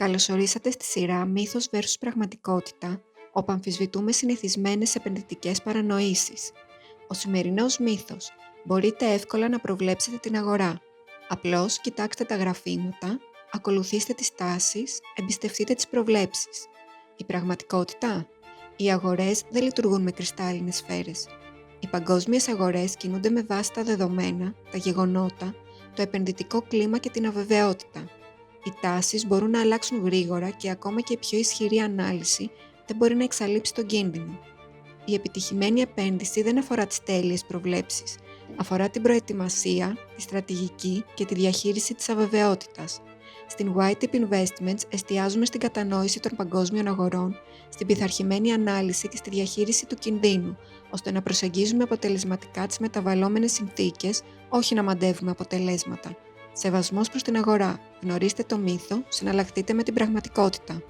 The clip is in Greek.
Καλωσορίσατε στη σειρά «Μύθος vs Πραγματικότητα», όπου αμφισβητούμε συνηθισμένες επενδυτικές παρανοήσεις. Ο σημερινός μύθος: μπορείτε εύκολα να προβλέψετε την αγορά. Απλώς κοιτάξτε τα γραφήματα, ακολουθήστε τις τάσεις, εμπιστευτείτε τις προβλέψεις. Η πραγματικότητα: οι αγορές δεν λειτουργούν με κρυστάλλινες σφαίρες. Οι παγκόσμιες αγορές κινούνται με βάση τα δεδομένα, τα γεγονότα, το επενδυτικό κλίμα και την αβεβαιότητα. Οι τάσεις μπορούν να αλλάξουν γρήγορα και ακόμα και η πιο ισχυρή ανάλυση δεν μπορεί να εξαλείψει τον κίνδυνο. Η επιτυχημένη επένδυση δεν αφορά τις τέλειες προβλέψεις. Αφορά την προετοιμασία, τη στρατηγική και τη διαχείριση της αβεβαιότητας. Στην White Tip Investments εστιάζουμε στην κατανόηση των παγκόσμιων αγορών, στην πειθαρχημένη ανάλυση και στη διαχείριση του κινδύνου, ώστε να προσεγγίζουμε αποτελεσματικά τις μεταβαλλόμενες συνθήκες, όχι να μαντεύουμε αποτελέσματα. Σεβασμός προς την αγορά. Γνωρίστε το μύθο, συναλλαχτείτε με την πραγματικότητα.